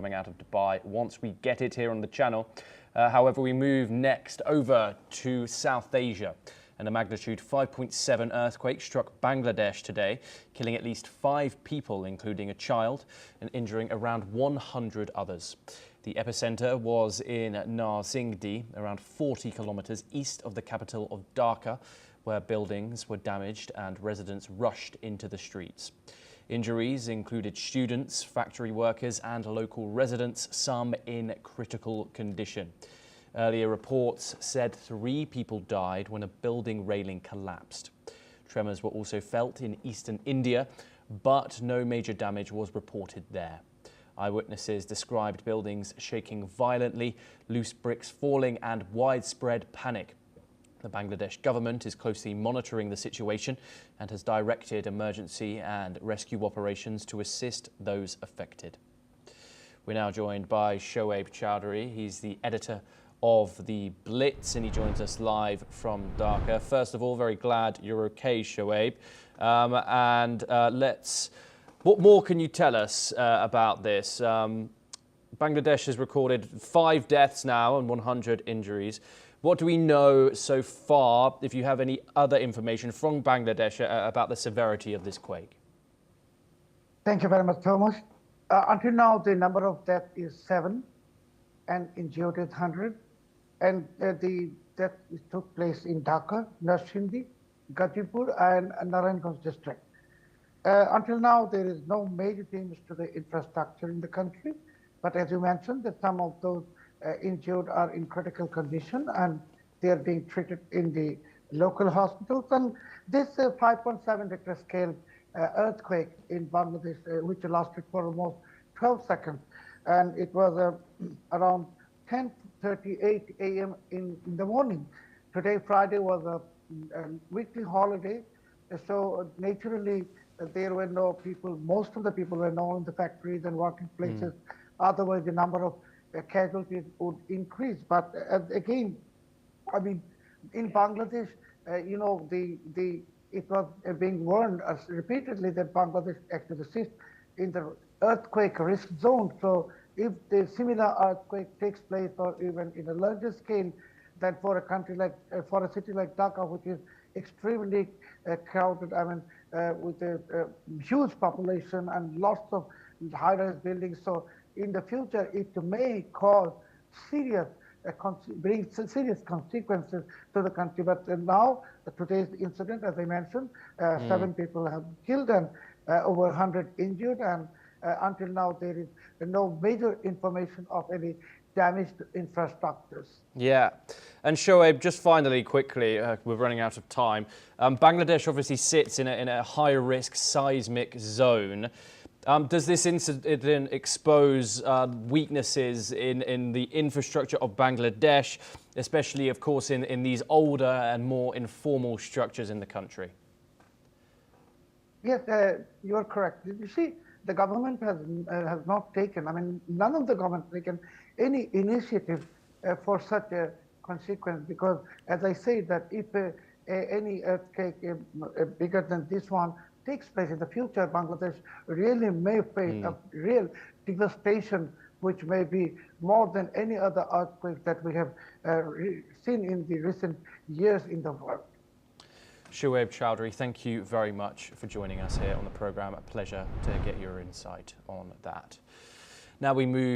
coming out of Dubai once we get it here on the channel. However, we move next over to South Asia. And a magnitude 5.7 earthquake struck Bangladesh today, killing at least 5 people, including a child, and injuring around 100 others. The epicenter was in Narsingdi, around 40 kilometers east of the capital of Dhaka, where buildings were damaged and residents rushed into the streets. Injuries included students, factory workers and local residents, some in critical condition. Earlier reports said 3 people died when a building railing collapsed. Tremors were also felt in eastern India, but no major damage was reported there. Eyewitnesses described buildings shaking violently, loose bricks falling and widespread panic. The Bangladesh government is closely monitoring the situation and has directed emergency and rescue operations to assist those affected. We're now joined by Shoaib Chowdhury. He's the editor of the Blitz, and he joins us live from Dhaka. First of all, very glad you're okay, Shoaib. What more can you tell us about this? Bangladesh has recorded 5 deaths now and 100 injuries. What do we know so far, if you have any other information from Bangladesh about the severity of this quake? Thank you very much, Thomas. Until now, the number of deaths is 7 and injured is 100. And the death took place in Dhaka, Narsingdi, Gazipur and Narayanganj district. Until now, there is no major damage to the infrastructure in the country. But as you mentioned, that some of those injured are in critical condition and they are being treated in the local hospitals. And this 5.7 Richter scale earthquake in Bangladesh, which lasted for almost 12 seconds. And it was around 10:38 a.m. in the morning. Today, Friday, was a weekly holiday. So naturally, there were no people, most of the people were not in the factories and working places. Otherwise, the number of casualties would increase. But again, I mean, in Bangladesh, you know, it was being warned repeatedly that Bangladesh actually sits in the earthquake risk zone. So if the similar earthquake takes place, or even in a larger scale, than for a country like, for a city like Dhaka, which is extremely crowded, I mean, with a huge population and lots of high-rise buildings. So in the future, it may cause serious, bring serious consequences to the country. But now, today's incident, as I mentioned, 7 people have been killed and over 100 injured. And until now, there is no major information of any damaged infrastructures. Yeah. And Shoaib, just finally, quickly, we're running out of time. Bangladesh obviously sits in a high-risk seismic zone. Does this incident expose weaknesses in the infrastructure of Bangladesh, especially, of course, in these older and more informal structures in the country? Yes, you are correct. You see, the government has not taken, I mean, none of the government has taken any initiative for such a consequence, because as I say that if any earthquake bigger than this one takes place in the future, Bangladesh really may face a real devastation, which may be more than any other earthquake that we have seen in the recent years in the world. Shoaib Chowdhury, thank you very much for joining us here on the programme. A pleasure to get your insight on that. Now we move